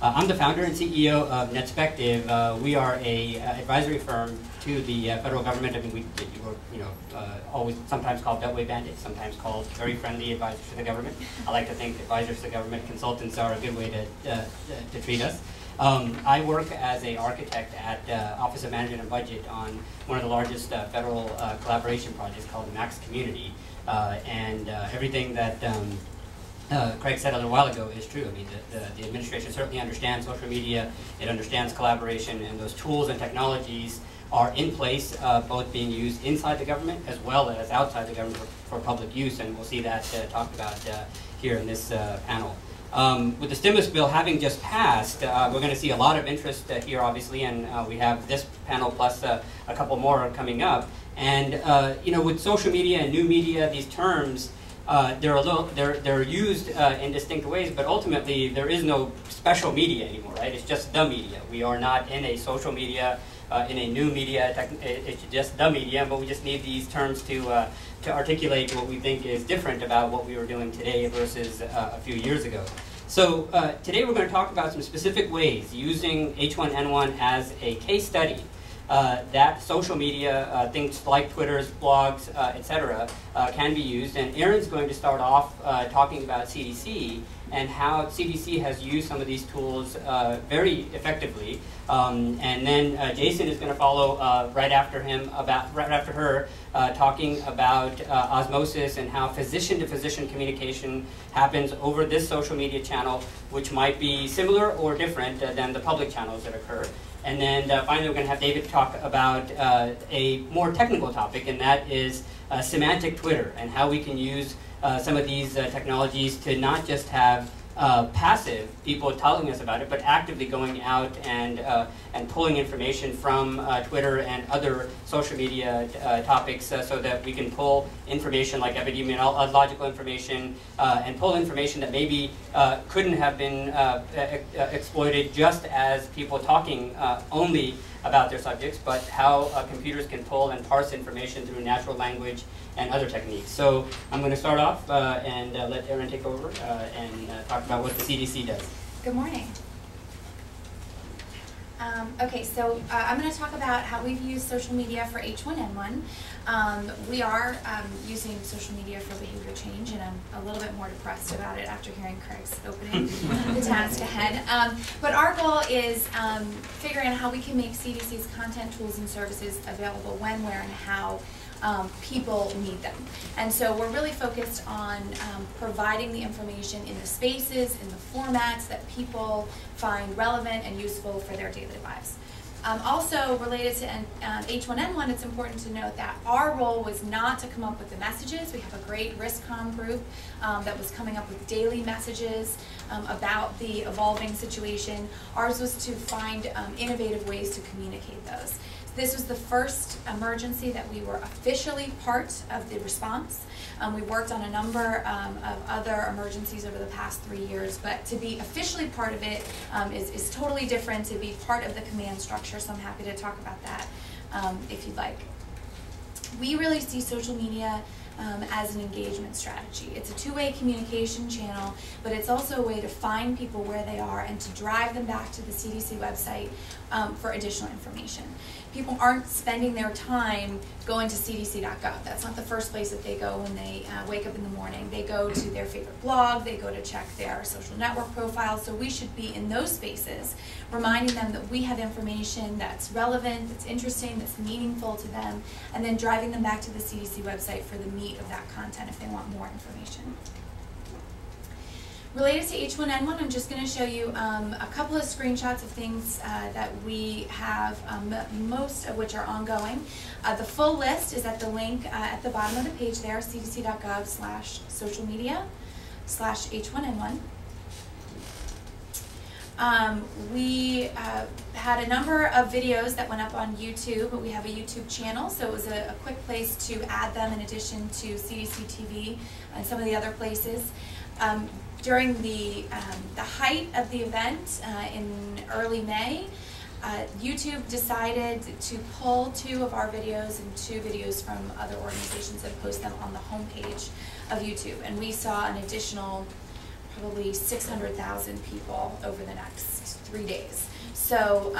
I'm the founder and CEO of Netspective. We are a advisory firm to the federal government. I mean, we always sometimes called Beltway Bandits, sometimes called very friendly advisors to the government. I like to think advisors to the government, consultants are a good way to treat us. I work as an architect at Office of Management and Budget on one of the largest federal collaboration projects called the Max Community. Everything that Craig said a little while ago is true. I mean, the administration certainly understands social media, it understands collaboration, and those tools and technologies are in place, both being used inside the government as well as outside the government for public use, and we'll see that talked about here in this panel. With the stimulus bill having just passed, we're going to see a lot of interest here, obviously, and we have this panel plus a couple more coming up. And with social media and new media, these terms they're used in distinct ways, but ultimately there is no special media anymore, right? It's just the media. We are not in a social media, in a new media. It's just the media, but we just need these terms to articulate what we think is different about what we were doing today versus a few years ago. So today we're going to talk about some specific ways using H1N1 as a case study that social media, things like Twitter's, blogs, etc., can be used. And Erin's going to start off talking about CDC and how CDC has used some of these tools very effectively. And then Jason is going to follow right after her, talking about Ozmosis and how physician-to-physician communication happens over this social media channel, which might be similar or different than the public channels that occur. And then finally, we're going to have David talk about a more technical topic, and that is semantic Twitter and how we can use some of these technologies to not just have passive people telling us about it, but actively going out and pulling information from Twitter and other social media topics so that we can pull information like epidemiological information and pull information that maybe couldn't have been exploited just as people talking only about their subjects, but how computers can pull and parse information through natural language and other techniques. So I'm going to start off and let Erin take over and talk about what the CDC does. Good morning. Okay, so I'm going to talk about how we've used social media for H1N1. We are using social media for behavior change, and I'm a little bit more depressed about it after hearing Craig's opening the task ahead. But our goal is figuring out how we can make CDC's content, tools, and services available when, where, and how people need them. And so we're really focused on providing the information in the spaces, in the formats that people find relevant and useful for their daily lives. Also related to H1N1, it's important to note that our role was not to come up with the messages. We have a great Comm group that was coming up with daily messages about the evolving situation. Ours was to find innovative ways to communicate those. This was the first emergency that we were officially part of the response. We worked on a number of other emergencies over the past 3 years, but to be officially part of it is totally different to be part of the command structure, so I'm happy to talk about that if you'd like. We really see social media as an engagement strategy. It's a two-way communication channel, but it's also a way to find people where they are and to drive them back to the CDC website for additional information. People aren't spending their time going to cdc.gov. That's not the first place that they go when they wake up in the morning. They go to their favorite blog, they go to check their social network profiles, so we should be in those spaces, reminding them that we have information that's relevant, that's interesting, that's meaningful to them, and then driving them back to the CDC website for the meat of that content if they want more information. Related to H1N1, I'm just going to show you a couple of screenshots of things that we have, most of which are ongoing. The full list is at the link at the bottom of the page there, cdc.gov/socialmedia/H1N1. We had a number of videos that went up on YouTube. We have a YouTube channel, so it was a quick place to add them in addition to CDC TV and some of the other places. During the height of the event in early May, YouTube decided to pull 2 of our videos and 2 videos from other organizations and post them on the homepage of YouTube. And we saw an additional probably 600,000 people over the next 3 days. So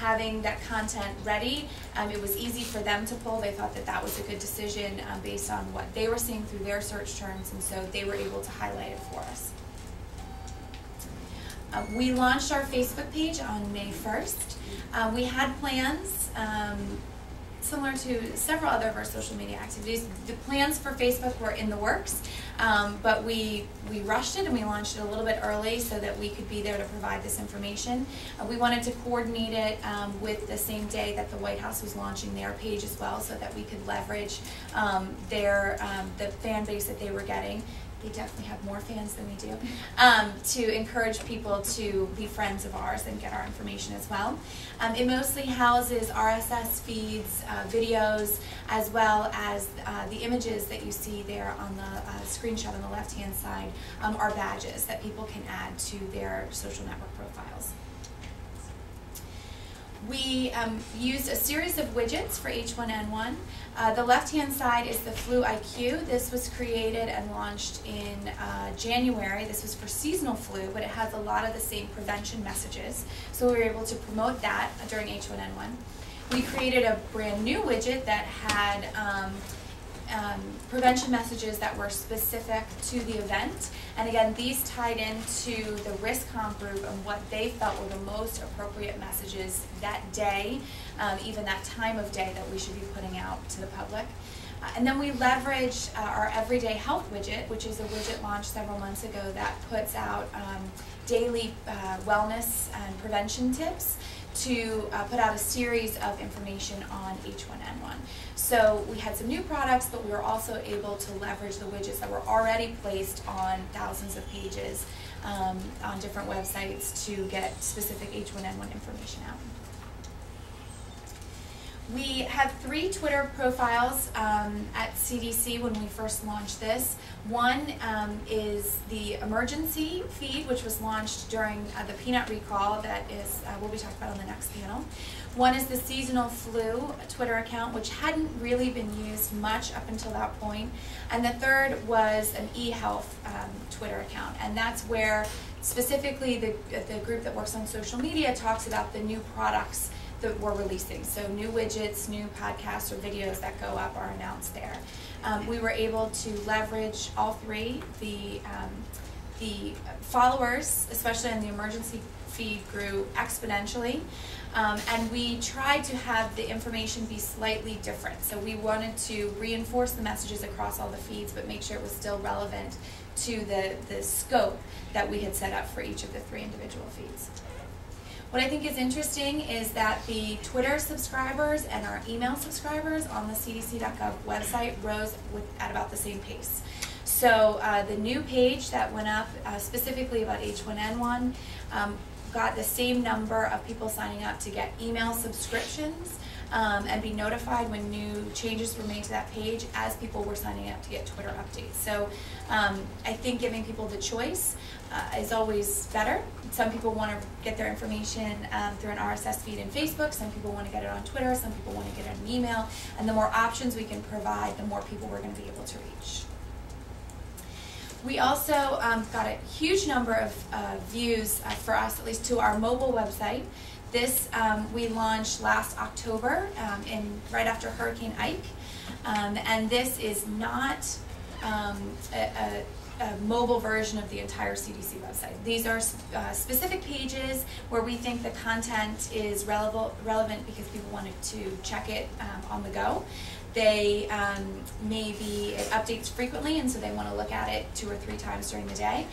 having that content ready, it was easy for them to pull. They thought that that was a good decision based on what they were seeing through their search terms, and so they were able to highlight it for us. We launched our Facebook page on May 1st. We had plans similar to several other of our social media activities. The plans for Facebook were in the works, but we rushed it and we launched it a little bit early so that we could be there to provide this information. We wanted to coordinate it with the same day that the White House was launching their page as well, so that we could leverage the fan base that they were getting. They definitely have more fans than we do, to encourage people to be friends of ours and get our information as well. It mostly houses RSS feeds, videos, as well as the images that you see there on the screenshot on the left-hand side are badges that people can add to their social network profiles. We used a series of widgets for H1N1. The left-hand side is the Flu IQ. This was created and launched in January. This was for seasonal flu, but it has a lot of the same prevention messages. So we were able to promote that during H1N1. We created a brand new widget that had prevention messages that were specific to the event. And again, these tied into the risk comp group and what they felt were the most appropriate messages that day, even that time of day that we should be putting out to the public. And then we leveraged our Everyday Health widget, which is a widget launched several months ago that puts out daily wellness and prevention tips to put out a series of information on H1N1. So we had some new products, but we were also able to leverage the widgets that were already placed on thousands of pages on different websites to get specific H1N1 information out. We had 3 Twitter profiles at CDC when we first launched this. One is the emergency feed, which was launched during the peanut recall that is will be talked about on the next panel. One is the seasonal flu Twitter account, which hadn't really been used much up until that point. And the third was an e-health Twitter account, and that's where specifically the group that works on social media talks about the new products that we're releasing. So new widgets, new podcasts or videos that go up are announced there. We were able to leverage all 3. The followers, especially in the emergency feed, grew exponentially. And we tried to have the information be slightly different. So we wanted to reinforce the messages across all the feeds, but make sure it was still relevant to the scope that we had set up for each of the 3 individual feeds. What I think is interesting is that the Twitter subscribers and our email subscribers on the cdc.gov website rose at about the same pace. So the new page that went up specifically about H1N1 got the same number of people signing up to get email subscriptions and be notified when new changes were made to that page as people were signing up to get Twitter updates. So I think giving people the choice is always better. Some people want to get their information through an RSS feed in Facebook, some people want to get it on Twitter, some people want to get it in email, and the more options we can provide, the more people we're going to be able to reach. We also got a huge number of views for us, at least to our mobile website. This we launched last October right after Hurricane Ike, and this is not a mobile version of the entire CDC website. These are specific pages where we think the content is relevant because people wanted to check it on the go. They it updates frequently, and so they want to look at it 2 or 3 times during the day.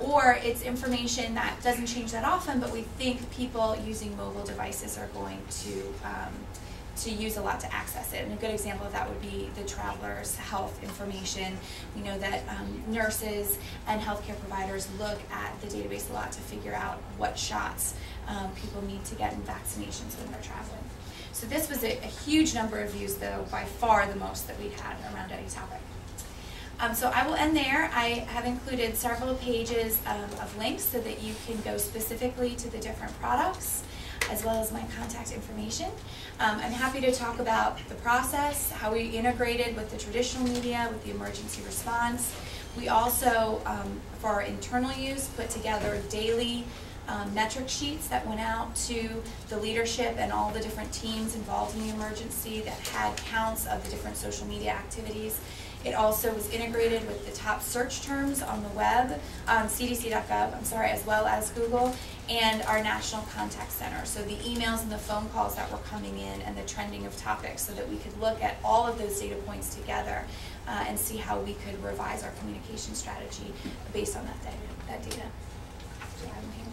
Or it's information that doesn't change that often, but we think people using mobile devices are going to use a lot to access it. And a good example of that would be the traveler's health information. We know that nurses and healthcare providers look at the database a lot to figure out what shots people need to get in vaccinations when they're traveling. So this was a huge number of views, though, by far the most that we've had around any topic. So I will end there. I have included several pages of links so that you can go specifically to the different products. as well as my contact information. I'm happy to talk about the process, how we integrated with the traditional media, with the emergency response. We also, for our internal use, put together daily metric sheets that went out to the leadership and all the different teams involved in the emergency that had counts of the different social media activities. It also was integrated with the top search terms on the web, cdc.gov, as well as Google, and our National Contact Center. So the emails and the phone calls that were coming in and the trending of topics, so that we could look at all of those data points together and see how we could revise our communication strategy based on that data. So I'm here.